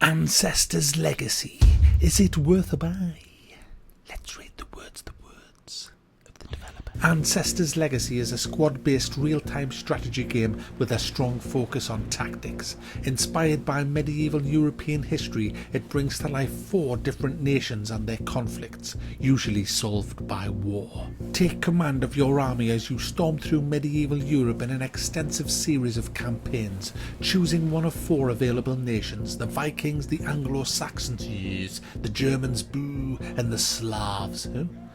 Ancestors' Legacy. Is it worth a buy? Let's read the words of the developer. Ancestors' Legacy is a squad-based real-time strategy game with a strong focus on tactics. Inspired by medieval European history, it brings to life 4 different nations and their conflicts, usually solved by war. Take command of your army as you storm through medieval Europe in an extensive series of campaigns, choosing one of 4 available nations: the Vikings, the Anglo-Saxons, yes, the Germans, boo, and the Slavs.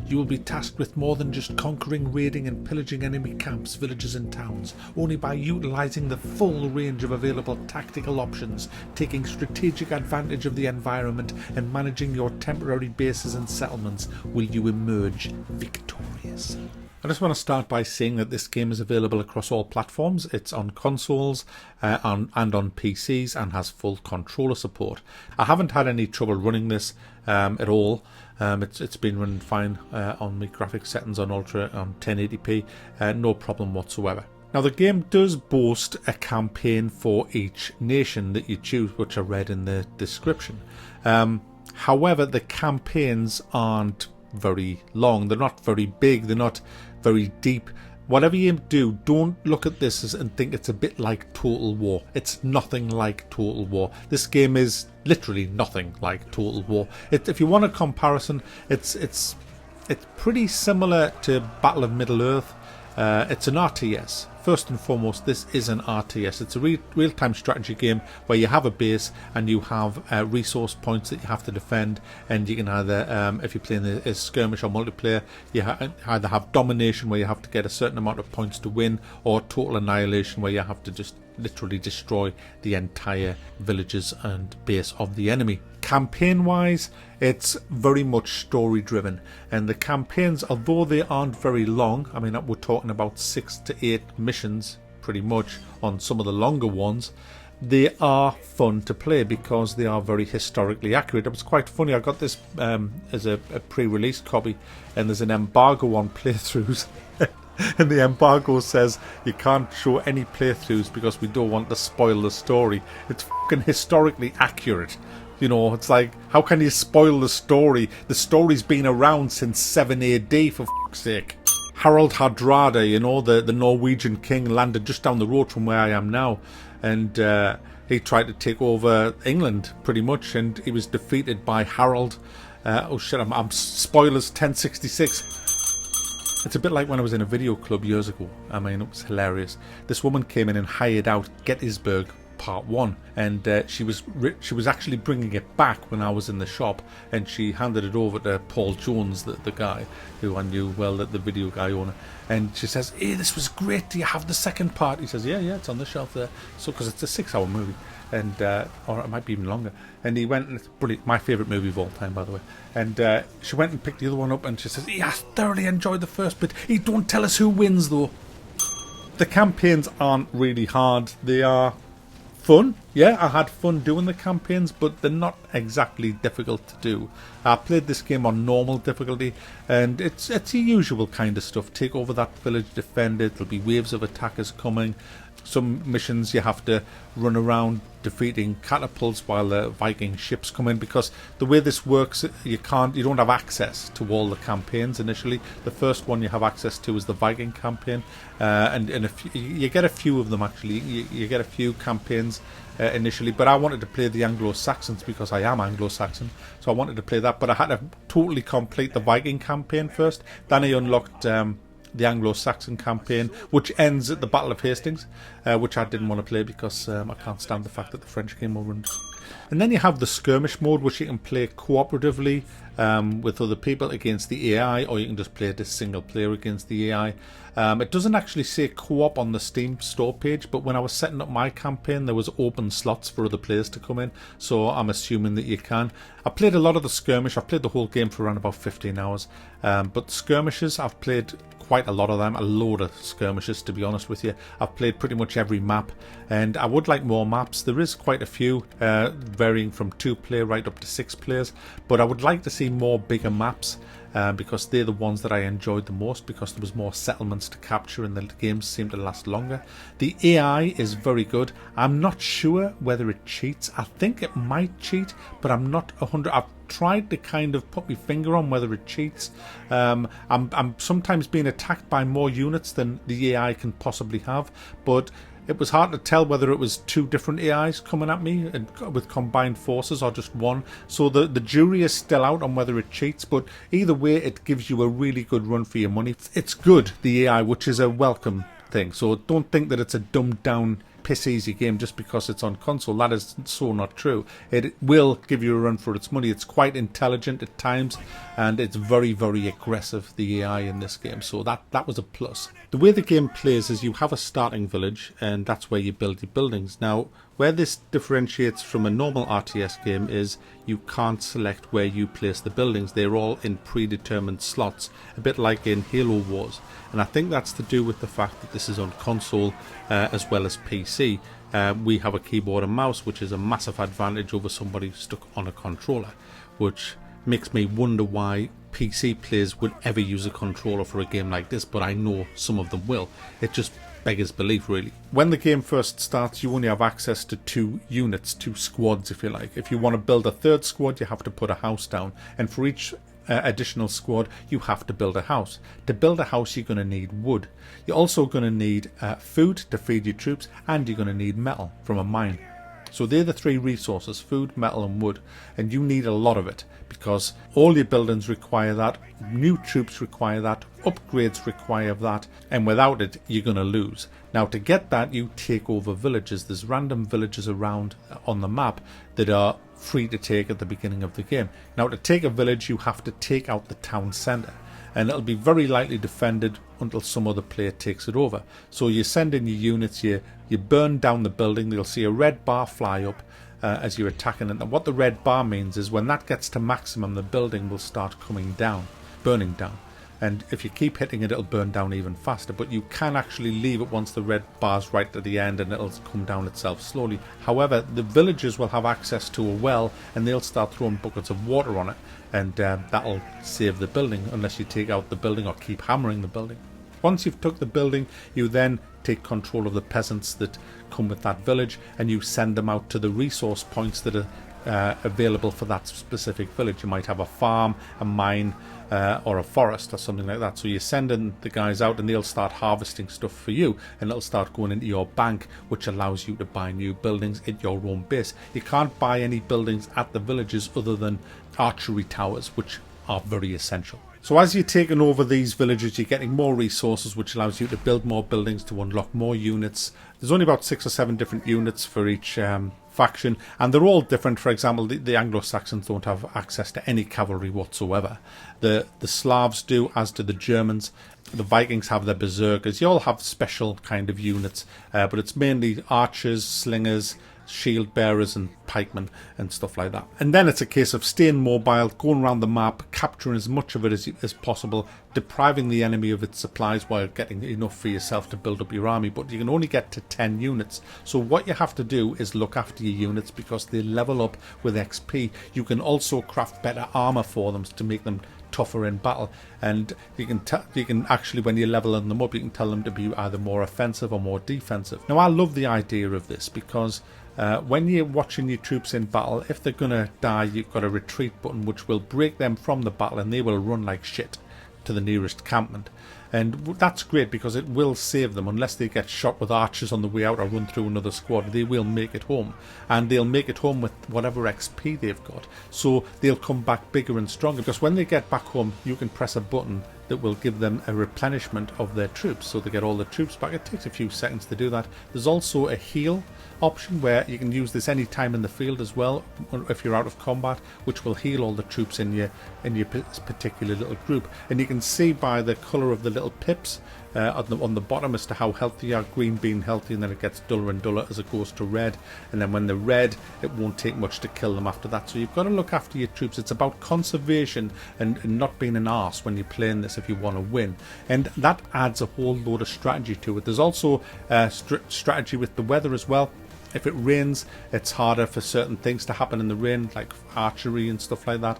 You will be tasked with more than just conquering, raiding and pillaging enemy camps, villages and towns, only by utilising the full range of available tactical options, taking strategic advantage of the environment and managing your temporary bases and settlements will you emerge victorious. I just want to start by saying that this game is available across all platforms. It's on consoles and on PCs and has full controller support. I haven't had any trouble running this at all. It's been running fine on my graphics settings on Ultra on 1080p, no problem whatsoever. Now the game does boast a campaign for each nation that you choose, which I read in the description. However, the campaigns aren't very long, they're not very big, they're not very deep. Whatever you do, don't look at this and think it's a bit like Total War. It's nothing like Total War. This game is literally nothing like Total War. If you want a comparison, it's pretty similar to Battle of Middle-earth. It's an RTS. First and foremost, this is an RTS. It's a real-time strategy game where you have a base and you have resource points that you have to defend, and you can either, if you're playing a skirmish or multiplayer, you either have domination where you have to get a certain amount of points to win, or total annihilation where you have to just literally destroy the entire villages and base of the enemy. Campaign wise, it's very much story driven, and the campaigns, although they aren't very long, I mean we're talking about 6 to 8 missions pretty much on some of the longer ones, they are fun to play because they are very historically accurate. It was quite funny, I got this as a pre-release copy, and there's an embargo on playthroughs. And the embargo says you can't show any playthroughs because we don't want to spoil the story. It's fucking historically accurate. You know, it's like, how can you spoil the story? The story's been around since 7 AD, for fuck's sake. Harald Hardrada, you know, the Norwegian king, landed just down the road from where I am now. And he tried to take over England, pretty much. And he was defeated by Harold. Oh shit, I'm spoilers 1066. It's a bit like when I was in a video club years ago. I mean, it was hilarious. This woman came in and hired out Gettysburg Part 1, and she was actually bringing it back when I was in the shop, and she handed it over to Paul Jones, the guy who I knew well, the video guy owner, and she says, "Hey, this was great, do you have the second part?" He says, yeah, it's on the shelf there. So, because it's a 6-hour movie, and or it might be even longer, and he went, and it's brilliant, my favourite movie of all time, by the way, and she went and picked the other one up, and she says, "Yeah, I thoroughly enjoyed the first bit. He don't tell us who wins though." The campaigns aren't really hard, they are fun. Yeah, I had fun doing the campaigns, but they're not exactly difficult to do. I played this game on normal difficulty, and it's the usual kind of stuff. Take over that village, defend it, there'll be waves of attackers coming. Some missions you have to run around defeating catapults while the Viking ships come in, because the way this works, you don't have access to all the campaigns initially. The first one you have access to is the Viking campaign, and you get a few of them actually. You get a few campaigns initially, but I wanted to play the Anglo-Saxons because I am Anglo-Saxon, so I wanted to play that, but I had to totally complete the Viking campaign first. Then I unlocked the Anglo-Saxon campaign, which ends at the Battle of Hastings, which I didn't want to play because I can't stand the fact that the French came over. And then you have the Skirmish Mode, which you can play cooperatively with other people against the AI, or you can just play it as single player against the AI. It doesn't actually say co-op on the Steam store page, but when I was setting up my campaign, there was open slots for other players to come in, so I'm assuming that you can. I played a lot of the Skirmish. I played the whole game for around about 15 hours, but Skirmishes, I've played quite a lot of them, a load of skirmishes, to be honest with you. I've played pretty much every map, and I would like more maps. There is quite a few, varying from 2 player right up to 6 players, but I would like to see see more bigger maps, because they're the ones that I enjoyed the most, because there was more settlements to capture and the games seem to last longer. The AI is very good. I'm not sure whether it cheats. I think it might cheat, but I'm not 100. I've tried to kind of put my finger on whether it cheats. I'm sometimes being attacked by more units than the AI can possibly have, but it was hard to tell whether it was two different AIs coming at me and with combined forces or just one. So the jury is still out on whether it cheats, but either way it gives you a really good run for your money. It's good, the AI, which is a welcome thing. So don't think that it's a dumbed down piss easy game just because it's on console. That is so not true. It will give you a run for its money. It's quite intelligent at times, and it's very, very aggressive, the AI in this game. So that was a plus. The way the game plays is you have a starting village, and that's where you build your buildings. Now, where this differentiates from a normal RTS game is you can't select where you place the buildings. They're all in predetermined slots, a bit like in Halo Wars. And I think that's to do with the fact that this is on console as well as PC. We have a keyboard and mouse, which is a massive advantage over somebody stuck on a controller, which makes me wonder why PC players would ever use a controller for a game like this, but I know some of them will. It just beggars belief, really. When the game first starts, you only have access to 2 units, 2 squads, if you like. If you want to build a third squad, you have to put a house down, and for each additional squad you have to build a house. To build a house you're going to need wood. You're also going to need food to feed your troops, and you're going to need metal from a mine. So they're the 3 resources: food, metal and wood, and you need a lot of it because all your buildings require that, new troops require that, upgrades require that, and without it you're going to lose. Now to get that, you take over villages. There's random villages around on the map that are free to take at the beginning of the game. Now to take a village you have to take out the town centre, and it'll be very lightly defended until some other player takes it over. So you send in your units, you burn down the building, you'll see a red bar fly up as you're attacking it. And what the red bar means is when that gets to maximum, the building will start coming down, burning down. And if you keep hitting it, it'll burn down even faster. But you can actually leave it once the red bar's right at the end, and it'll come down itself slowly. However, the villagers will have access to a well, and they'll start throwing buckets of water on it, and that'll save the building unless you take out the building or keep hammering the building. Once you've took the building, you then take control of the peasants that come with that village, and you send them out to the resource points that are available for that specific village. You might have a farm, a mine, or a forest or something like that. So you send in the guys out and they'll start harvesting stuff for you, and it'll start going into your bank, which allows you to buy new buildings at your own base. You can't buy any buildings at the villages other than archery towers, which are very essential. So as you're taking over these villages, you're getting more resources, which allows you to build more buildings, to unlock more units. There's only about 6 or 7 different units for each faction, and they're all different. For example, the Anglo-Saxons don't have access to any cavalry whatsoever. The Slavs do, as do the Germans. The Vikings have their berserkers. You all have special kind of units, but it's mainly archers, slingers, shield bearers and pikemen and stuff like that. And then it's a case of staying mobile, going around the map, capturing as much of it as possible, depriving the enemy of its supplies while getting enough for yourself to build up your army. But you can only get to 10 units. So what you have to do is look after your units because they level up with XP. You can also craft better armor for them to make them tougher in battle, and you can actually, when you're leveling them up, you can tell them to be either more offensive or more defensive. Now I love the idea of this because when you're watching your troops in battle, if they're gonna die, you've got a retreat button which will break them from the battle, and they will run like shit to the nearest encampment. And that's great because it will save them. Unless they get shot with archers on the way out or run through another squad, they will make it home, and they'll make it home with whatever XP they've got. So they'll come back bigger and stronger, because when they get back home you can press a button that will give them a replenishment of their troops, so they get all the troops back. It takes a few seconds to do that. There's also a heal option where you can use this any time in the field as well if you're out of combat, which will heal all the troops in your particular little group. And you can see by the colour of the little pips on the bottom as to how healthy you are. Green being healthy, and then it gets duller and duller as it goes to red, and then when they're red it won't take much to kill them after that. So you've got to look after your troops. It's about conservation and not being an arse when you're playing this if you want to win, and that adds a whole load of strategy to it. There's also strategy with the weather as well. If it rains, it's harder for certain things to happen in the rain, like archery and stuff like that.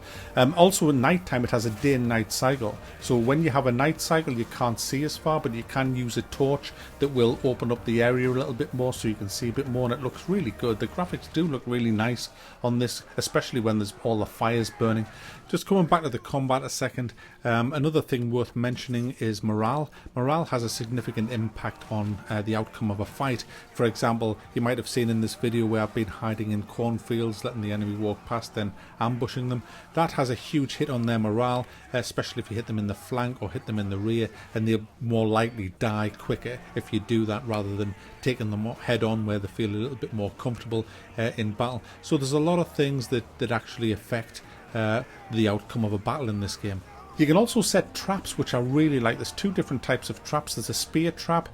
Also at night time, it has a day and night cycle. So when you have a night cycle, you can't see as far, but you can use a torch that will open up the area a little bit more so you can see a bit more, and it looks really good. The graphics do look really nice on this, especially when there's all the fires burning. Just coming back to the combat a second, another thing worth mentioning is morale. Morale has a significant impact on the outcome of a fight. For example, you might have seen in this video where I've been hiding in cornfields, letting the enemy walk past, then ambushing them. That has a huge hit on their morale, especially if you hit them in the flank or hit them in the rear, and they'll more likely die quicker if you do that rather than taking them head on where they feel a little bit more comfortable in battle. So there's a lot of things that actually affect the outcome of a battle in this game. You can also set traps, which I really like. There's two different types of traps. There's a spear trap,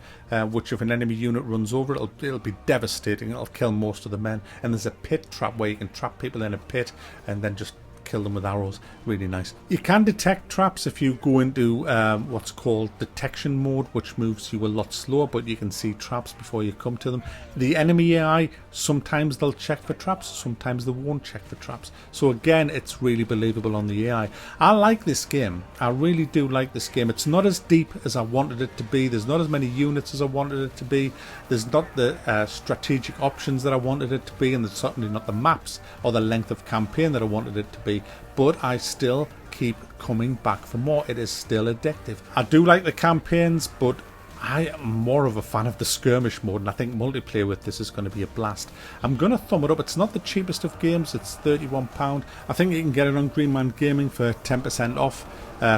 which if an enemy unit runs over, it'll be devastating. It'll kill most of the men. And there's a pit trap where you can trap people in a pit and then just kill them with arrows. Really nice. You can detect traps if you go into what's called detection mode, which moves you a lot slower, but you can see traps before you come to them. The enemy AI, sometimes they'll check for traps, sometimes they won't check for traps. So again, it's really believable on the AI. I like this game. I really do like this game. It's not as deep as I wanted it to be. There's not as many units as I wanted it to be. There's not the strategic options that I wanted it to be, and there's certainly not the maps or the length of campaign that I wanted it to be. But I still keep coming back for more. It is still addictive. I do like the campaigns, but I am more of a fan of the skirmish mode, and I think multiplayer with this is going to be a blast. I'm going to thumb it up. It's not the cheapest of games. It's £31. I think you can get it on Green Man Gaming for 10% off.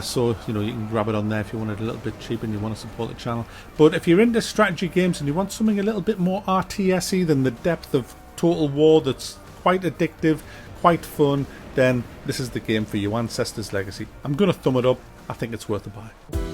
So, you know, you can grab it on there if you want it a little bit cheap and you want to support the channel. But if you're into strategy games and you want something a little bit more RTS-y than the depth of Total War that's quite addictive, quite fun, then this is the game for you, Ancestors Legacy. I'm going to thumb it up. I think it's worth a buy.